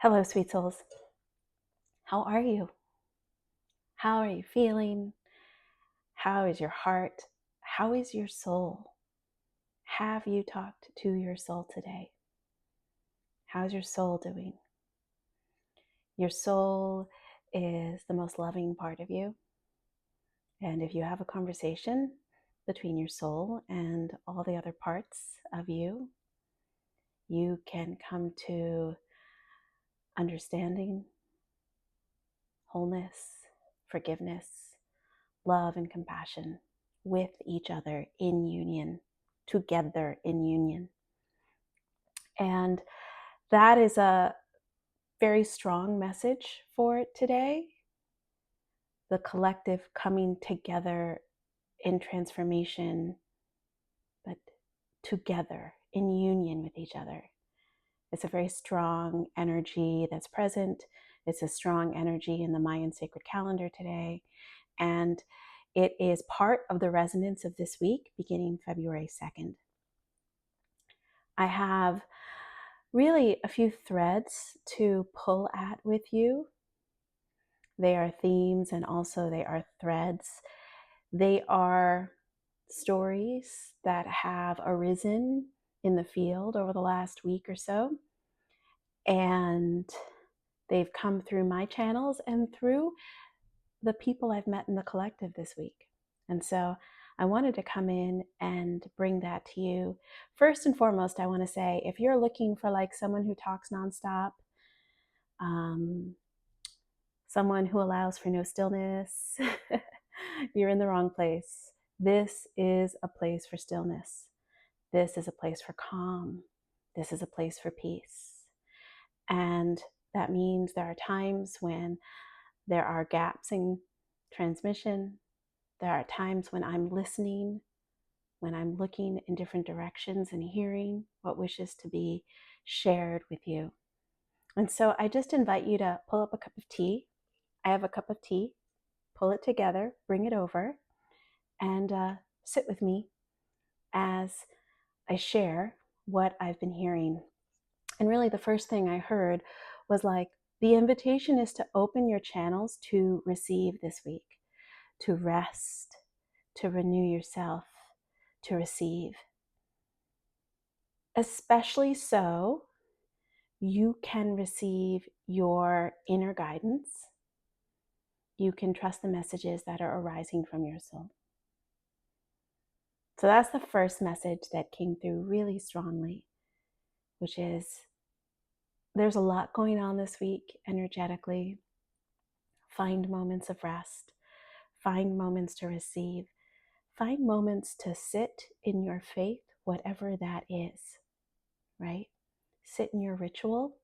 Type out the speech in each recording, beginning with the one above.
Hello, sweet souls. How are you? How are you feeling? How is your heart? How is your soul? Have you talked to your soul today? How's your soul doing? Your soul is the most loving part of you. And if you have a conversation between your soul and all the other parts of you, you can come to understanding, wholeness, forgiveness, love, and compassion with each other in union, together in union. And that is a very strong message for today. The collective coming together in transformation, but together in union with each other. It's a very strong energy that's present. It's a strong energy in the Mayan sacred calendar today. And it is part of the resonance of this week, beginning February 2nd. I have really a few threads to pull at with you. They are themes and also they are threads. They are stories that have arisen in the field over the last week or so. And they've come through my channels and through the people I've met in the collective this week. And so I wanted to come in and bring that to you. First and foremost, I want to say, if you're looking for like someone who talks nonstop, someone who allows for no stillness, you're in the wrong place. This is a place for stillness. This is a place for calm. This is a place for peace. And that means there are times when there are gaps in transmission. There are times when I'm listening, when I'm looking in different directions and hearing what wishes to be shared with you. And so I just invite you to pull up a cup of tea. I have a cup of tea. Pull it together, bring it over, and sit with me as I share what I've been hearing. And really the first thing I heard was like, the invitation is to open your channels to receive this week, to rest, to renew yourself, to receive. Especially so, you can receive your inner guidance. You can trust the messages that are arising from your soul. So that's the first message that came through really strongly, which is there's a lot going on this week energetically. Find moments of rest. Find moments to receive. Find moments to sit in your faith, whatever that is, right? Sit in your ritual.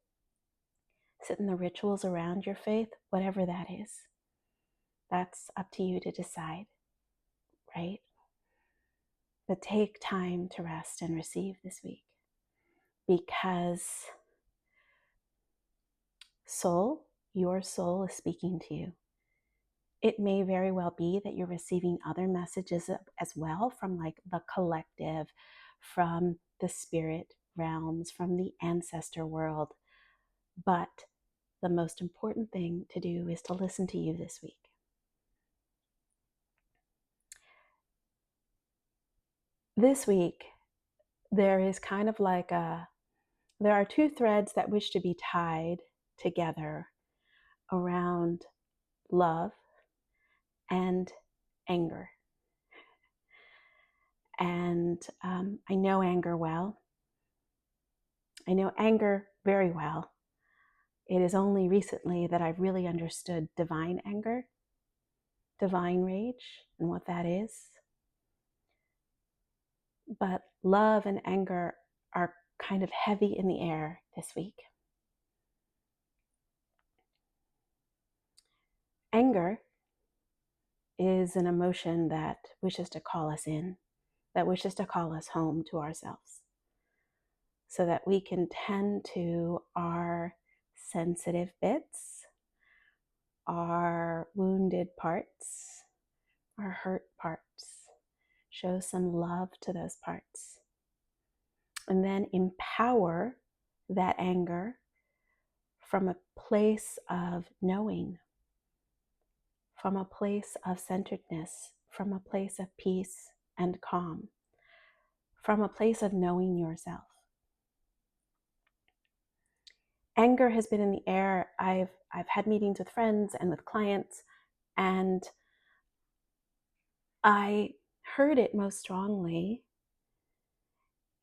Sit in the rituals around your faith, whatever that is. That's up to you to decide, right? But take time to rest and receive this week, because soul, your soul is speaking to you. It may very well be that you're receiving other messages as well from like the collective, from the spirit realms, from the ancestor world. But the most important thing to do is to listen to you this week. This week, there is kind of like there are two threads that wish to be tied together around love and anger. And I know anger well. I know anger very well. It is only recently that I've really understood divine anger, divine rage, and what that is. But love and anger are kind of heavy in the air this week. Anger is an emotion that wishes to call us in, that wishes to call us home to ourselves, so that we can tend to our sensitive bits, our wounded parts, our hurt parts. Show some love to those parts. And then empower that anger from a place of knowing, from a place of centeredness, from a place of peace and calm, from a place of knowing yourself. Anger has been in the air. I've had meetings with friends and with clients, and I heard it most strongly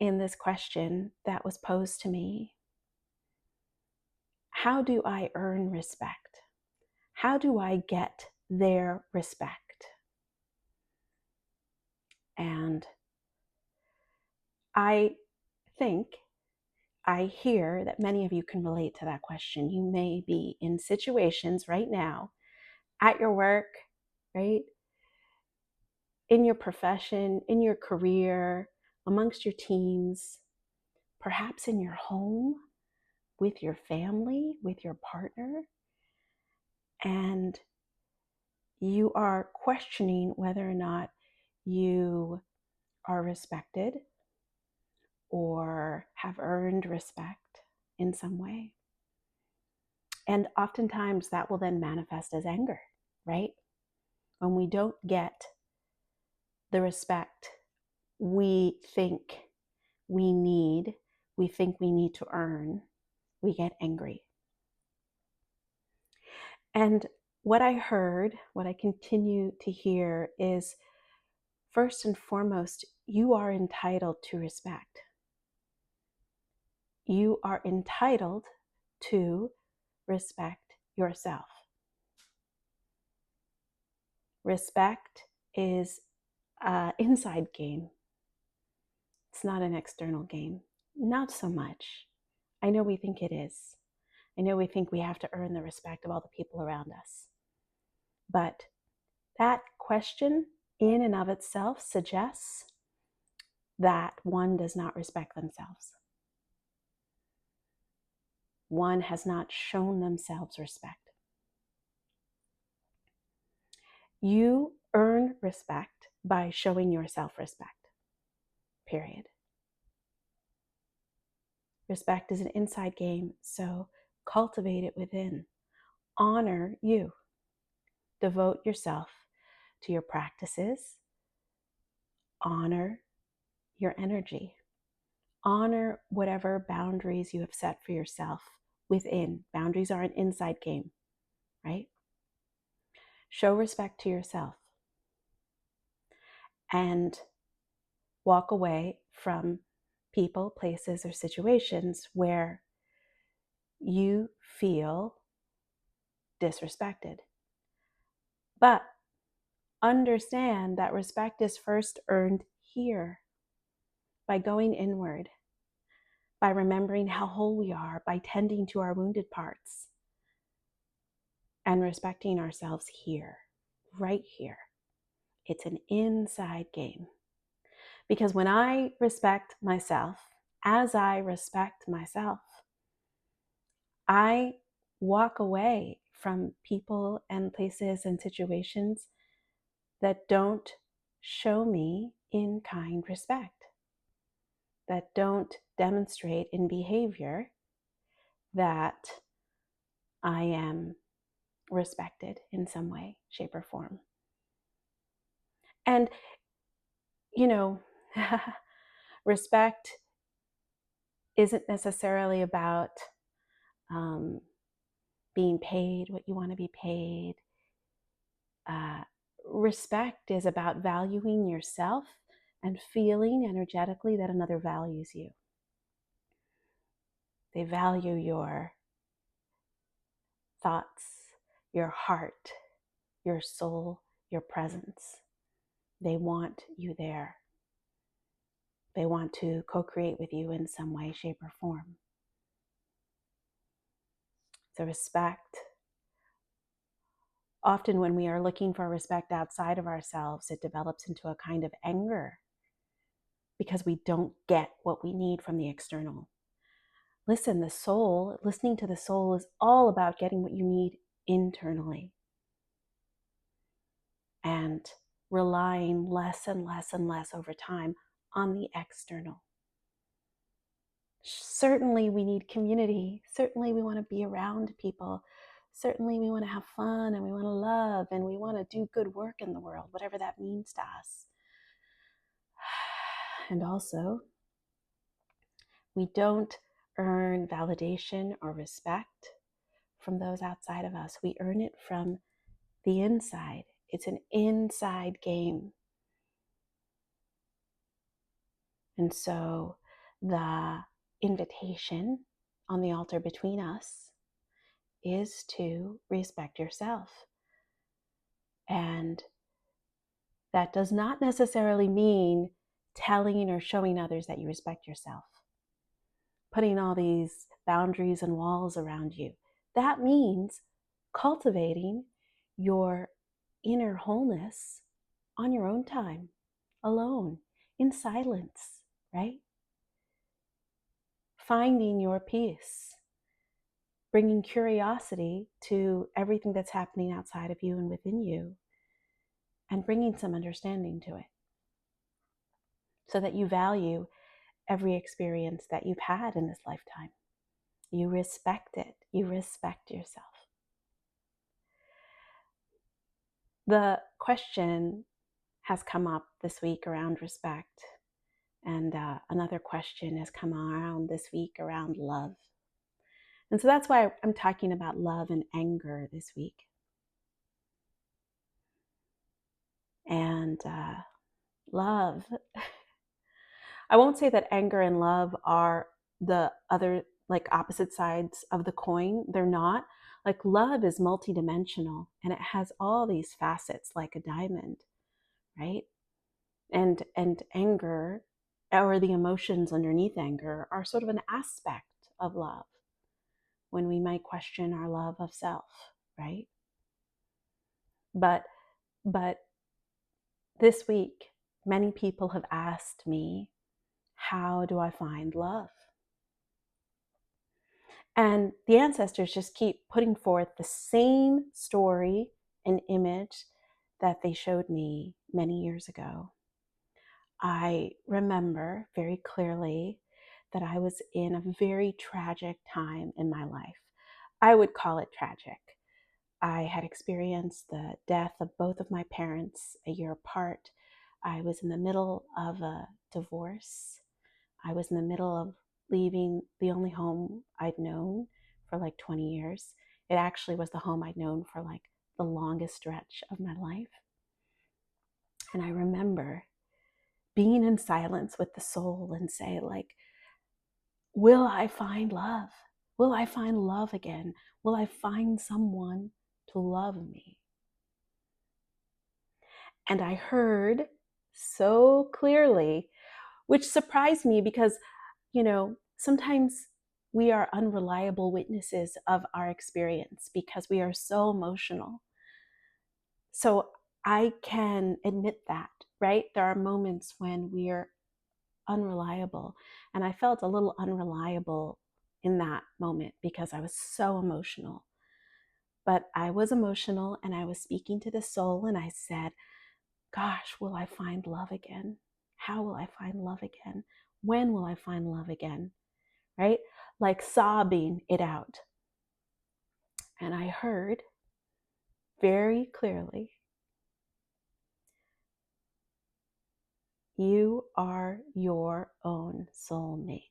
in this question that was posed to me. How do I earn respect? How do I get their respect? And I hear that many of you can relate to that question. You may be in situations right now at your work, right? In your profession, in your career, amongst your teams, perhaps in your home, with your family, with your partner, and you are questioning whether or not you are respected or have earned respect in some way. And oftentimes that will then manifest as anger, right? When we don't get the respect we think we need to earn, we get angry. And what I heard, what I continue to hear is, first and foremost, you are entitled to respect. You are entitled to respect yourself. Respect is an inside game. It's not an external game. Not so much. I know we think it is. I know we think we have to earn the respect of all the people around us. But that question in and of itself suggests that one does not respect themselves. One has not shown themselves respect. You earn respect by showing yourself respect. Period. Respect is an inside game, so cultivate it within. Honor you. Devote yourself to your practices. Honor your energy. Honor whatever boundaries you have set for yourself within. Boundaries are an inside game, right? Show respect to yourself and walk away from people, places, or situations where you feel disrespected. But understand that respect is first earned here by going inward, by remembering how whole we are, by tending to our wounded parts, and respecting ourselves here, right here. It's an inside game. Because when I respect myself, as I respect myself, I walk away from people and places and situations that don't show me in kind respect, that don't demonstrate in behavior that I am respected in some way, shape, or form. And, respect isn't necessarily about being paid what you want to be paid. Respect is about valuing yourself and feeling energetically that another values you. They value your thoughts, your heart, your soul, your presence. They want you there. They want to co-create with you in some way, shape, or form. So respect. Often when we are looking for respect outside of ourselves, it develops into a kind of anger because we don't get what we need from the external. Listen, listening to the soul is all about getting what you need internally and relying less and less and less over time on the external. Certainly we need community. Certainly we want to be around people. Certainly we want to have fun and we want to love and we want to do good work in the world, whatever that means to us. And also, we don't earn validation or respect from those outside of us. We earn it from the inside. It's an inside game. And so the invitation on the altar between us is to respect yourself. And that does not necessarily mean telling or showing others that you respect yourself, putting all these boundaries and walls around you. That means cultivating your inner wholeness on your own time, alone, in silence, right? Finding your peace, bringing curiosity to everything that's happening outside of you and within you, and bringing some understanding to it so that you value every experience that you've had in this lifetime. You respect it. You respect yourself. The question has come up this week around respect, and another question has come around this week around love. And so that's why I'm talking about love and anger this week. And love, I won't say that anger and love are the other, like, opposite sides of the coin. They're not. Like, love is multidimensional and it has all these facets like a diamond, right? And anger, or the emotions underneath anger, are sort of an aspect of love when we might question our love of self, right? But this week, many people have asked me, how do I find love? And the ancestors just keep putting forth the same story and image that they showed me many years ago. I remember very clearly that I was in a very tragic time in my life. I would call it tragic. I had experienced the death of both of my parents a year apart. I was in the middle of a divorce. I was in the middle of leaving the only home I'd known for like 20 years. It actually was the home I'd known for like the longest stretch of my life. And I remember being in silence with the soul and say, like, will I find love? Will I find love again? Will I find someone to love me? And I heard so clearly, which surprised me because, sometimes we are unreliable witnesses of our experience because we are so emotional. So I can admit that, right? There are moments when we're unreliable. And I felt a little unreliable in that moment because I was so emotional. But I was emotional and I was speaking to the soul and I said, gosh, will I find love again? How will I find love again? When will I find love again? Right? Like sobbing it out. And I heard very clearly, you are your own soulmate.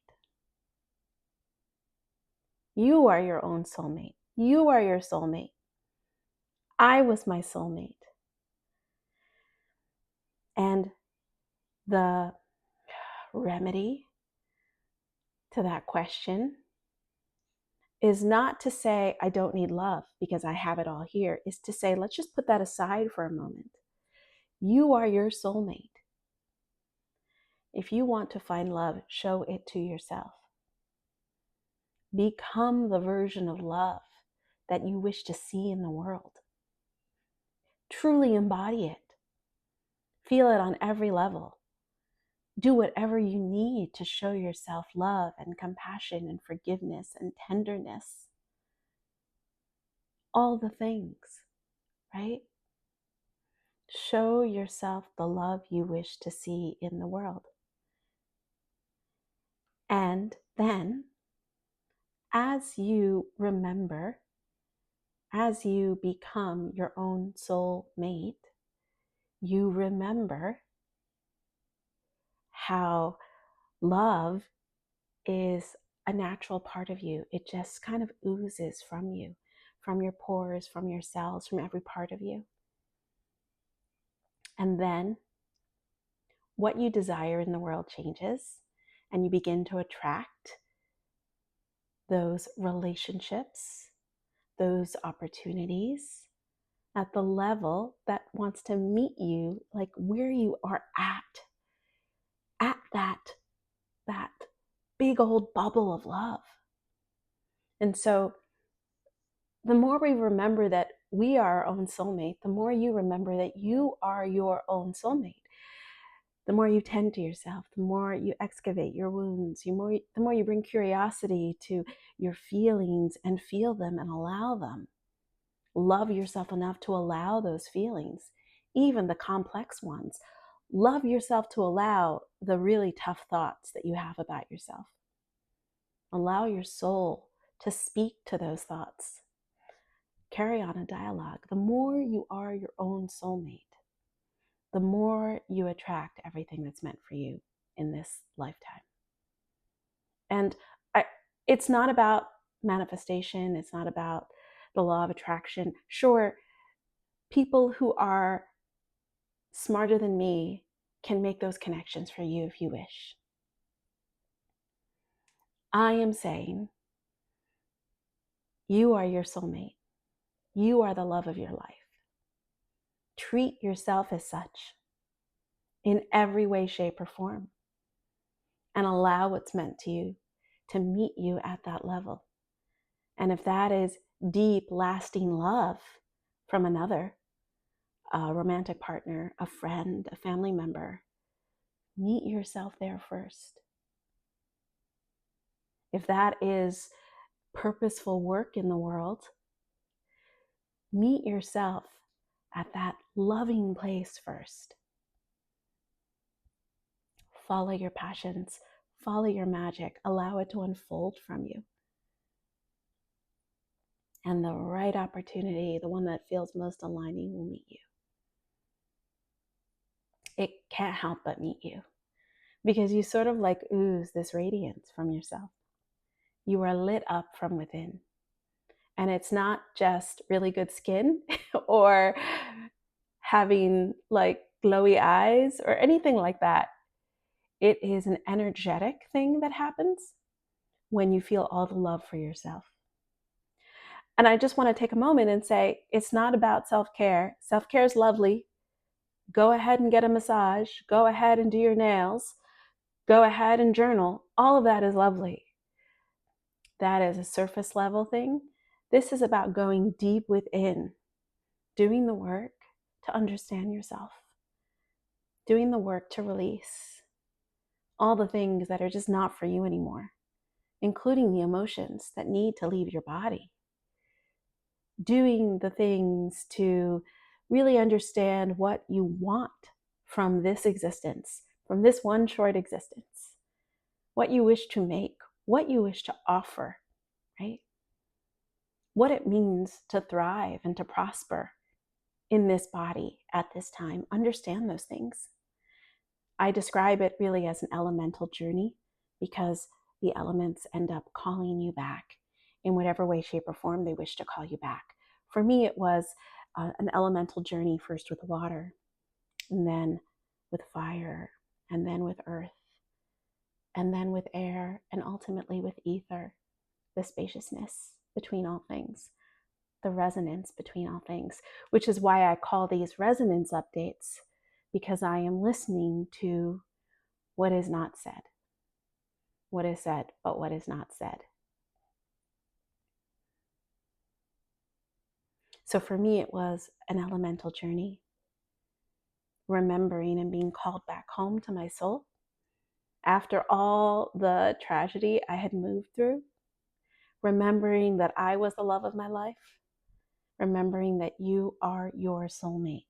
You are your own soulmate. You are your soulmate. I was my soulmate. And the remedy to that question is not to say, I don't need love because I have it all here, is to say, let's just put that aside for a moment. You are your soulmate. If you want to find love, show it to yourself. Become the version of love that you wish to see in the world. Truly embody it. Feel it on every level. Do whatever you need to show yourself love and compassion and forgiveness and tenderness. All the things, right? Show yourself the love you wish to see in the world. And Then, as you remember, as you become your own soul mate, you remember how love is a natural part of you. It just kind of oozes from you, from your pores, from your cells, from every part of you. And then what you desire in the world changes, and you begin to attract those relationships, those opportunities at the level that wants to meet you, like where you are at that big old bubble of love. And so the more we remember that we are our own soulmate, the more you remember that you are your own soulmate, the more you tend to yourself, the more you excavate your wounds, the more you bring curiosity to your feelings and feel them and allow them. Love yourself enough to allow those feelings, even the complex ones. Love yourself to allow the really tough thoughts that you have about yourself. Allow your soul to speak to those thoughts. Carry on a dialogue. The more you are your own soulmate, the more you attract everything that's meant for you in this lifetime. And it's not about manifestation. It's not about the law of attraction. Sure, people who are smarter than me can make those connections for you if you wish. I am saying you are your soulmate. You are the love of your life. Treat yourself as such in every way, shape, or form, and allow what's meant to you to meet you at that level. And if that is deep, lasting love from another, a romantic partner, a friend, a family member, meet yourself there first. If that is purposeful work in the world, meet yourself at that loving place first. Follow your passions, follow your magic, allow it to unfold from you. And the right opportunity, the one that feels most aligning, will meet you. It can't help but meet you because you sort of like ooze this radiance from yourself. You are lit up from within. And it's not just really good skin or having like glowy eyes or anything like that. It is an energetic thing that happens when you feel all the love for yourself. And I just want to take a moment and say, it's not about self-care. Self-care is lovely. Go ahead and get a massage. Go ahead and do your nails. Go ahead and journal. All of that is lovely. That is a surface level thing. This is about going deep within, doing the work to understand yourself, doing the work to release all the things that are just not for you anymore, including the emotions that need to leave your body, doing the things to really understand what you want from this existence, from this one short existence, what you wish to make, what you wish to offer, right? What it means to thrive and to prosper in this body at this time. Understand those things. I describe it really as an elemental journey because the elements end up calling you back in whatever way, shape, or form they wish to call you back. For me, it was an elemental journey, first with water, and then with fire, and then with earth, and then with air, and ultimately with ether, the spaciousness between all things, the resonance between all things, which is why I call these resonance updates, because I am listening to what is not said, what is said, but what is not said. So for me, it was an elemental journey, remembering and being called back home to my soul after all the tragedy I had moved through, remembering that I was the love of my life, remembering that you are your soulmate.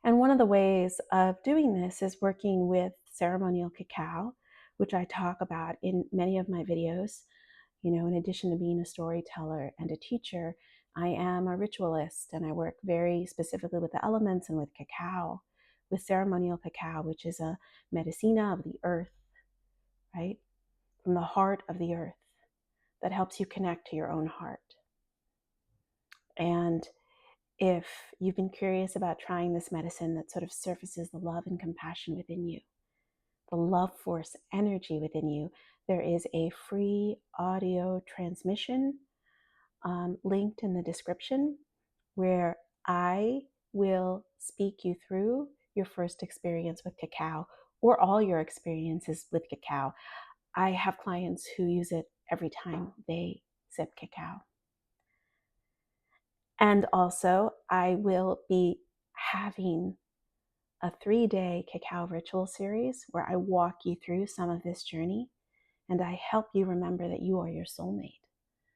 And one of the ways of doing this is working with Ceremonial Cacao, which I talk about in many of my videos. You know, in addition to being a storyteller and a teacher, I am a ritualist, and I work very specifically with the elements and with cacao, with ceremonial cacao, which is a medicina of the earth, right? From the heart of the earth, that helps you connect to your own heart. And if you've been curious about trying this medicine that sort of surfaces the love and compassion within you, the love force energy within you, there is a free audio transmission linked in the description where I will speak you through your first experience with cacao or all your experiences with cacao. I have clients who use it every time they sip cacao. And also, I will be having a 3-day cacao ritual series where I walk you through some of this journey and I help you remember that you are your soulmate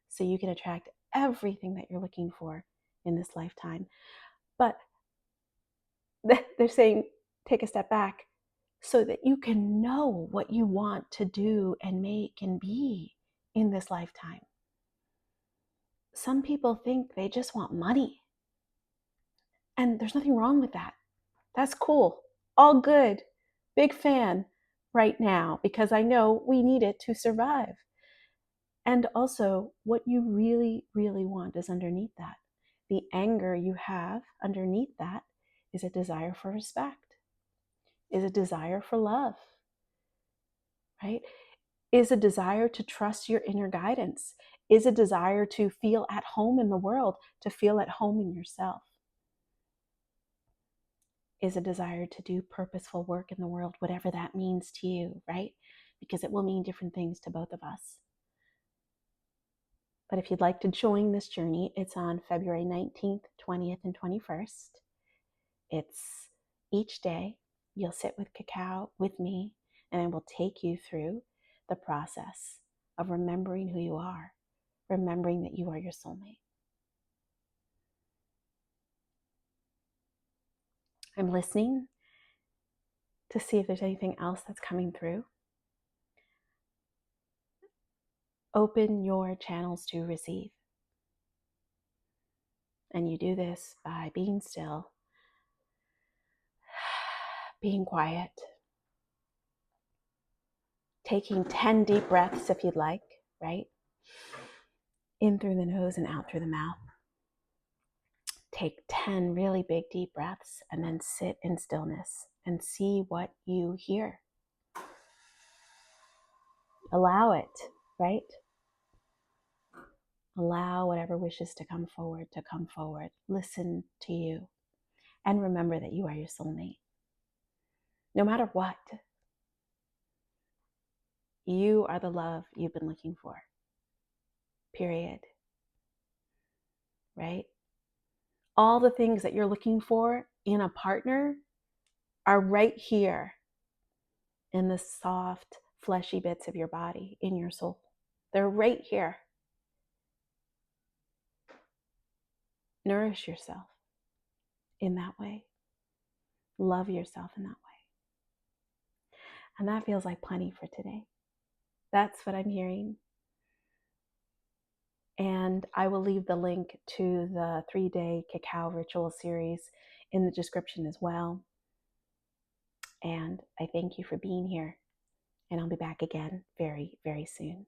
so you can attract everything that you're looking for in this lifetime. But they're saying, take a step back so that you can know what you want to do and make and be in this lifetime. Some people think they just want money. And there's nothing wrong with that. That's cool. All good. Big fan right now because I know we need it to survive. And also, what you really, really want is underneath that. The anger you have underneath that is a desire for respect, is a desire for love, right? Is a desire to trust your inner guidance, is a desire to feel at home in the world, to feel at home in yourself, is a desire to do purposeful work in the world, whatever that means to you, right? Because it will mean different things to both of us. But if you'd like to join this journey, it's on February 19th, 20th, and 21st. It's each day you'll sit with cacao with me, and I will take you through the process of remembering who you are, remembering that you are your soulmate. I'm listening to see if there's anything else that's coming through. Open your channels to receive. And you do this by being still, being quiet, taking 10 deep breaths if you'd like, right? In through the nose and out through the mouth. Take 10 really big deep breaths and then sit in stillness and see what you hear. Allow it, right? Allow whatever wishes to come forward to come forward. Listen to you. And remember that you are your soulmate. No matter what, you are the love you've been looking for. Period. Right? All the things that you're looking for in a partner are right here in the soft, fleshy bits of your body, in your soul. They're right here. Nourish yourself in that way. Love yourself in that way. And that feels like plenty for today. That's what I'm hearing. And I will leave the link to the 3-day cacao ritual series in the description as well. And I thank you for being here. And I'll be back again very, very soon.